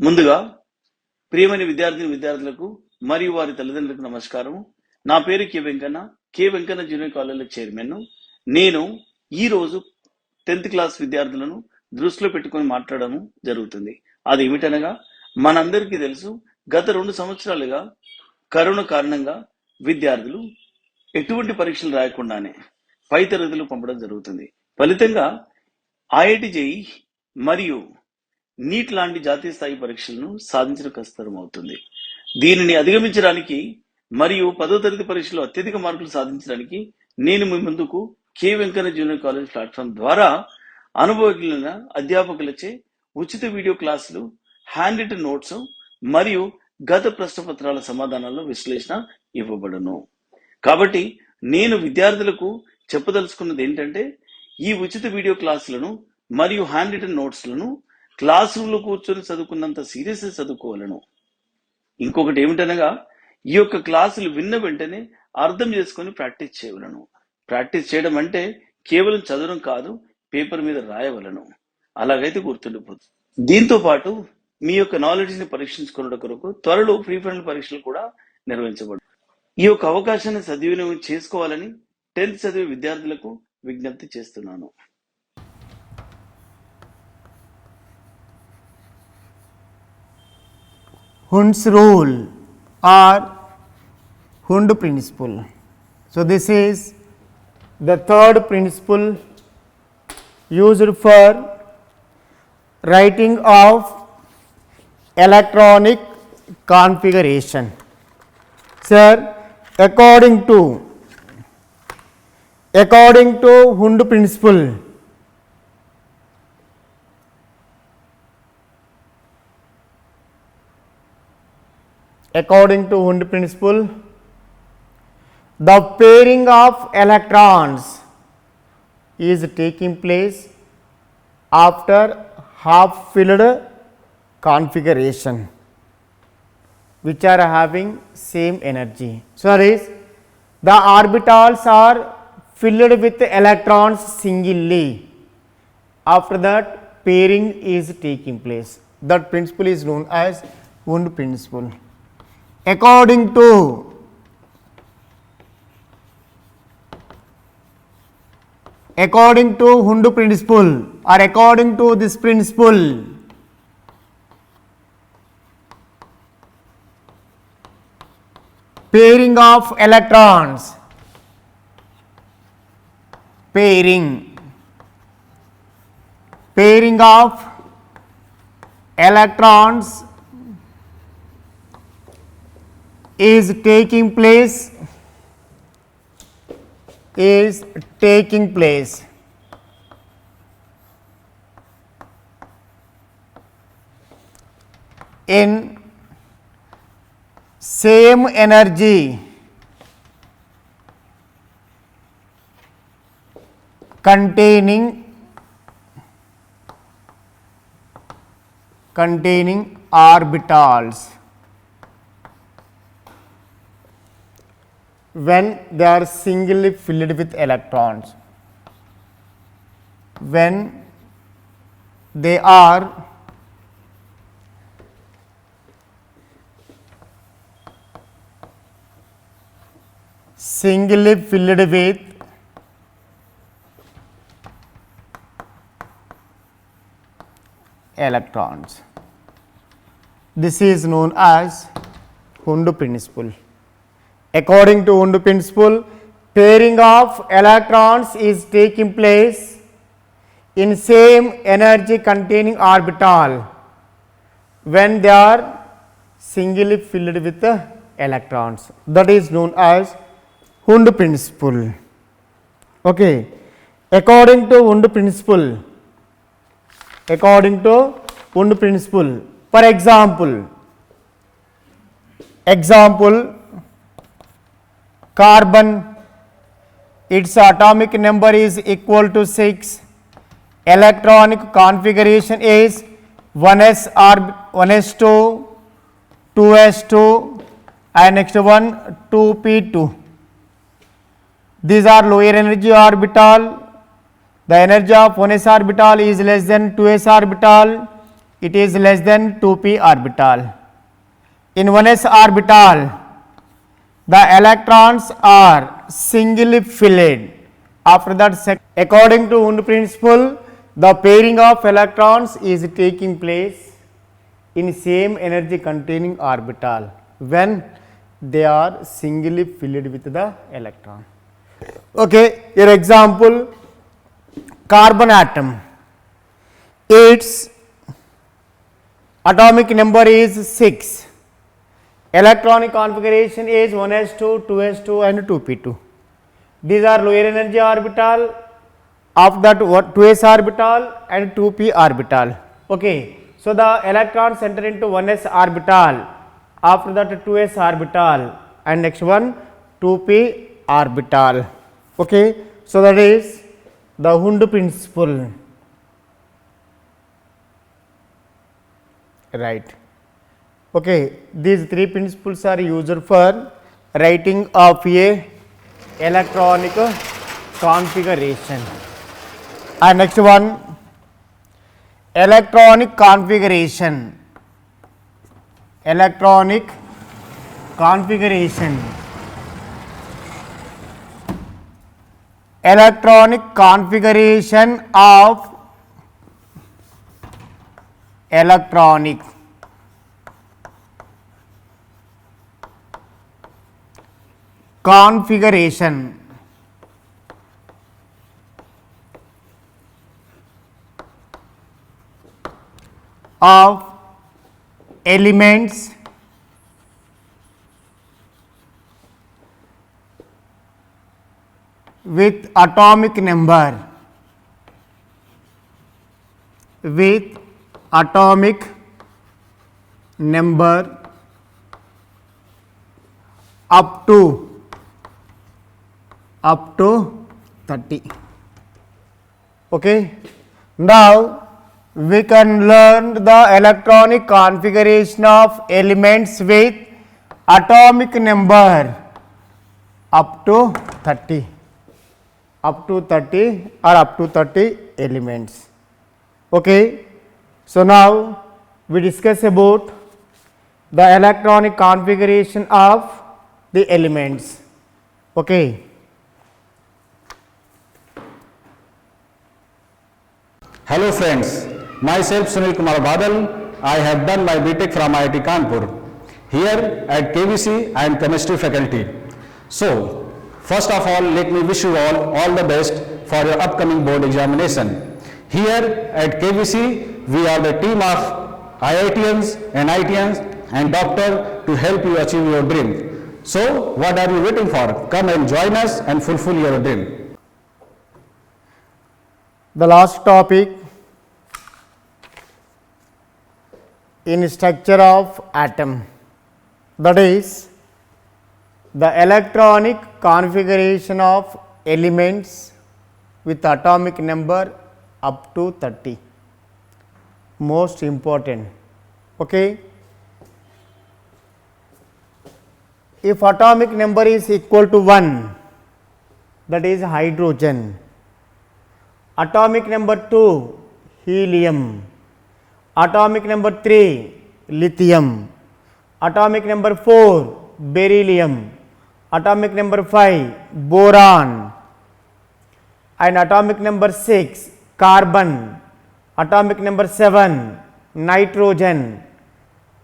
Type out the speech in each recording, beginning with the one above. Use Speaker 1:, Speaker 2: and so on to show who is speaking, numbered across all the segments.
Speaker 1: ముందుగా ప్రియమైన విద్యార్థులకు మరియు వారి తల్లిదండ్రులకు నమస్కారం. నా పేరు K Venkanna junior college chairman. నేను ఈ రోజు 10th క్లాస్ విద్యార్థులను దృష్టిలో పెట్టుకొని మాట్లాడడం జరుగుతుంది. అది ఏమిటనగా, మనందరికీ తెలుసు, గత 2 సంవత్సరాలుగా కరోనా కారణంగా విద్యార్థులు ఎటువంటి పరీక్షలు రాయకుండానే పై తరగతులు పంపడం జరుగుతుంది. ఫలితంగా ఐఐటి జేఈ మరియు నీట్ లాంటి జాతీయ స్థాయి పరీక్షలను సాధించడం కష్టతరం అవుతుంది. దీనిని అధిగమించడానికి మరియు 10వ తరగతి పరీక్షలో అత్యధిక మార్కులు సాధించడానికి నేను మీ ముందుకు K Venkanna junior college platform ద్వారా అనుభవజ్ఞులైన అధ్యాపకులచే ఉచిత వీడియో క్లాసులు, హ్యాండ్ రిటన్ నోట్స్ మరియు గత ప్రశ్నపత్రాల సమాధానాల విశ్లేషణ ఇవ్వబడును. కాబట్టి నేను విద్యార్థులకు చెప్పదలుచుకున్నది ఏంటంటే, ఈ ఉచిత వీడియో క్లాసులను మరియు హ్యాండ్ రిటన్ నోట్స్లను క్లాస్ రూమ్ లో కూర్చొని చదువుకున్నంత సీరియస్ చదువుకోవాలను. ఇంకొకటి ఏమిటనగా, ఈ యొక్క క్లాసులు విన్న వెంటనే అర్థం చేసుకొని ప్రాక్టీస్ చేయవలను. ప్రాక్టీస్ చేయడం అంటే కేవలం చదవడం కాదు, పేపర్ మీద రాయవలను. అలాగైతే గుర్తుండిపోతుంది. దీంతో పాటు మీ యొక్క నాలెడ్జ్ ని పరీక్షించుకున్న కొరకు త్వరలో ప్రీ ఫైనల్ పరీక్షలు కూడా నిర్వహించబడు. ఈ యొక్క అవకాశాన్ని సద్వినియోగం చేసుకోవాలని 10th చదివే విద్యార్థులకు విజ్ఞప్తి చేస్తున్నాను.
Speaker 2: Hund's rule or Hund principle. So this is the third principle used for writing of electronic configuration. Sir, according to Hund principle, the pairing of electrons is taking place after half-filled configuration, which are having same energy. So the orbitals are filled with electrons singly. After that, pairing is taking place. That principle is known as Hund principle. According to Hund principle, or according to this principle, pairing of electrons, pairing of electrons is taking place in same energy containing orbitals when they are singly filled with electrons. When they are singly filled with electrons. This is known as Hund principle. According to Hund principle, pairing of electrons is taking place in same energy containing orbital when they are singly filled with electrons. That is known as Hund principle. Okay. According to Hund principle, for example, carbon, its atomic number is equal to 6, electronic configuration is 1s2, 2s2, and next one 2p2. These are lower energy orbital. The energy of 1s orbital is less than 2s orbital. it is less than 2p orbital. In 1s orbital, the electrons are singly filled. After that, according to Hund principle, the pairing of electrons is taking place in same energy containing orbital when they are singly filled with the electron. Okay, your example, carbon atom, its atomic number is 6, electronic configuration is 1s2, 2s2 and 2p2. These are lower energy orbital of that 2s orbital and 2p orbital. Okay, so the electrons enter into 1s orbital, after that 2s orbital, and next one 2p orbital. Okay, so that is the Hund principle. Right. Okay, these three principles are used for writing of a electronic configuration. And next one, electronic configuration. Electronic configuration. Electronic configuration of electronic configuration of elements with atomic number up to 30. Okay, now we can learn the electronic configuration of elements with atomic number up to 30 or up to 30 elements. Okay, so now we discuss about the electronic configuration of the elements. Okay.
Speaker 3: Hello friends, myself Sunil Kumar Badal. I have done my BTech from IIT Kanpur. Here at KVC I am chemistry faculty. So first of all, let me wish you all the best for your upcoming board examination. Here at KVC we are the team of IITians and ITians and doctor to help you achieve your dream. So what are you waiting for? Come and join us and fulfill your dream.
Speaker 2: The last topic in structure of atom, that is the electronic configuration of elements with atomic number up to 30. Most important. Okay. If atomic number is equal to 1, that is hydrogen. Atomic number 2, helium. Atomic number 3, lithium. Atomic number 4, beryllium. Atomic number 5, boron. And atomic number 6, carbon. Atomic number 7, nitrogen.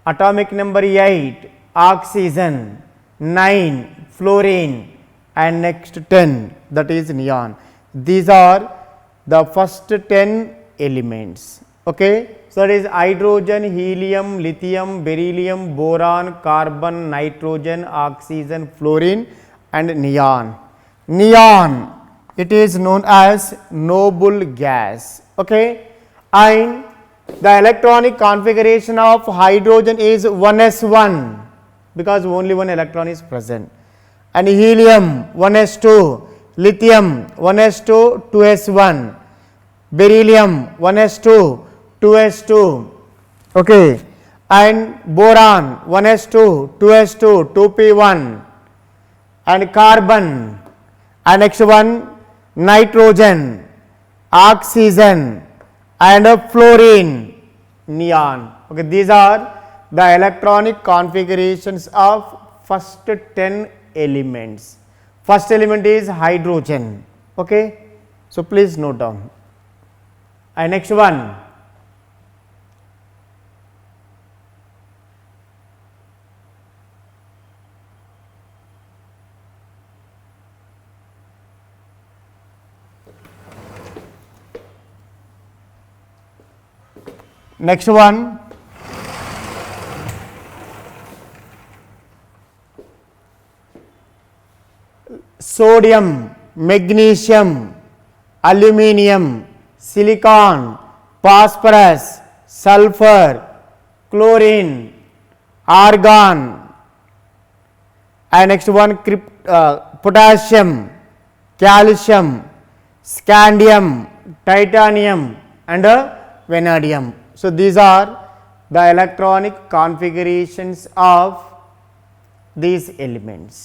Speaker 2: Atomic number 8, oxygen. 9, fluorine. And next 10, that is neon. These are the first 10 elements. Okay, so that is hydrogen, helium, lithium, beryllium, boron, carbon, nitrogen, oxygen, fluorine and neon. Neon, it is known as noble gas. Okay, and the electronic configuration of hydrogen is 1s1 because only one electron is present, and helium 1s2, lithium 1s2, 2s1, beryllium 1s2, 2s2, okay, and boron 1s2, 2s2, 2p1, and carbon, and next one nitrogen, oxygen and fluorine, neon. Okay, these are the electronic configurations of first 10 elements. First element is hydrogen. Okay, so please note down. And next one, next one, sodium, magnesium, aluminium, silicon, phosphorus, sulfur, chlorine, argon, and next one, potassium, calcium, scandium, titanium, and vanadium. So these are the electronic configurations of these elements.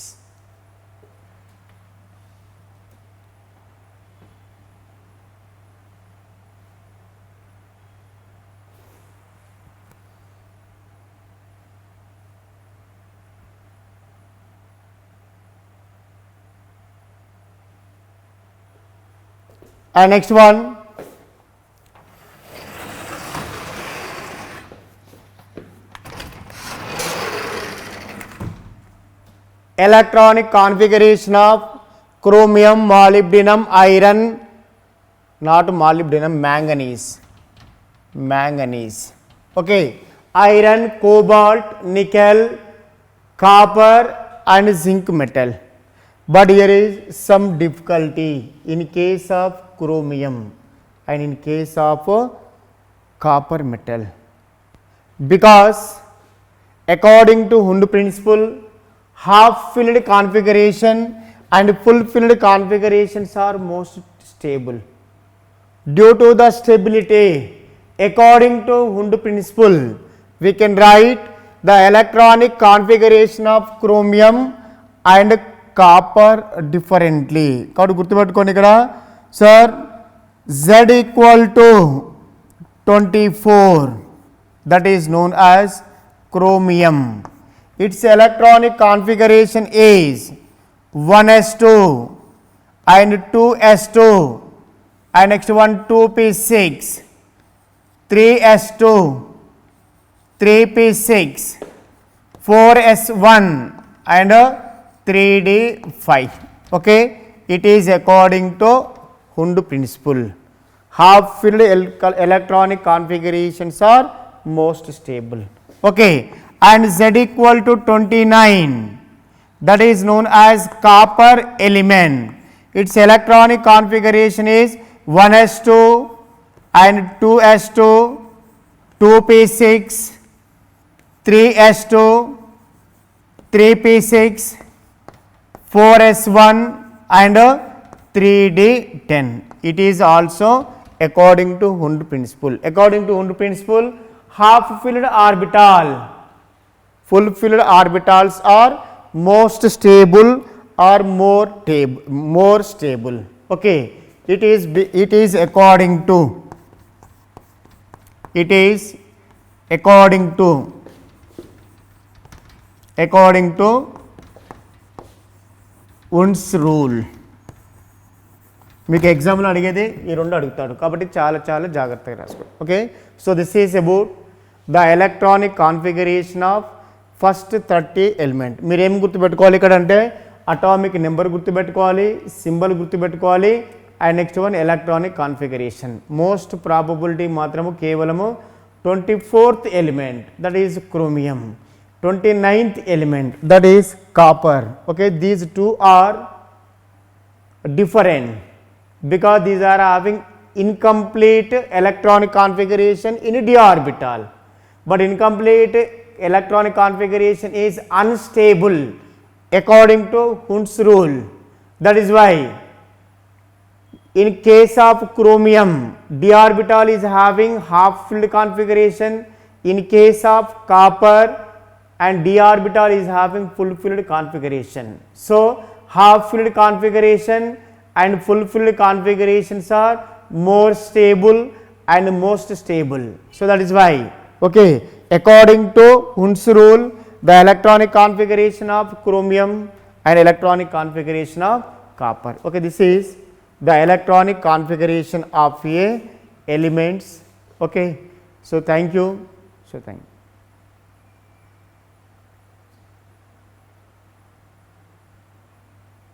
Speaker 2: And next one, electronic configuration of chromium, molybdenum, iron, not molybdenum, manganese. Okay, iron, cobalt, nickel, copper, and zinc metal. But here is some difficulty in case of chromium and in case of copper metal, because according to Hund principle, half filled configuration and full filled configurations are most stable. Due to the stability, according to Hund principle, we can write the electronic configuration of chromium and copper differently. కాబట్టి గుర్తుపెట్టుకోండి ఇక్కడ sir Z equal to 24, that is known as chromium. Its electronic configuration is 1s2 and 2s2 and next one 2p6, 3s2, 3p6, 4s1 and 3d5. Okay, it is according to Hund principle. Half filled electronic configurations are most stable. Okay, and Z equal to 29, that is known as copper element. Its electronic configuration is 1s2 and 2s2, 2p6, 3s2, 3p6, 4s1 and 3d10. It is also according to Hund principle. According to Hund principle, half filled orbital, full filled orbitals are most stable or more stable. Okay, it is according to Hund's rule. మీకు ఎగ్జామ్లో అడిగేది ఈ రెండు అడుగుతాడు కాబట్టి చాలా చాలా జాగ్రత్తగా రాసుకోండి. Okay, so this is about the electronic configuration of first 30 element. మీరు ఏం గుర్తుపెట్టుకోవాలి ఇక్కడ అంటే అటామిక్ నెంబర్ గుర్తుపెట్టుకోవాలి, సింబల్ గుర్తుపెట్టుకోవాలి, and next one electronic configuration. Most probability మాత్రము కేవలము 24th element, that is chromium, 29th element, that is copper. Okay, these two are different because these are having incomplete electronic configuration in d orbital, but incomplete electronic configuration is unstable according to Hund's rule. That is why in case of chromium, d orbital is having half filled configuration. In case of copper and d orbital is having full filled configuration. So half filled configuration and full filled configurations are more stable and most stable. So that is why, okay, according to Hund's rule, the electronic configuration of chromium and electronic configuration of copper. Okay, this is the electronic configuration of a elements. Okay, so thank you. So thank you.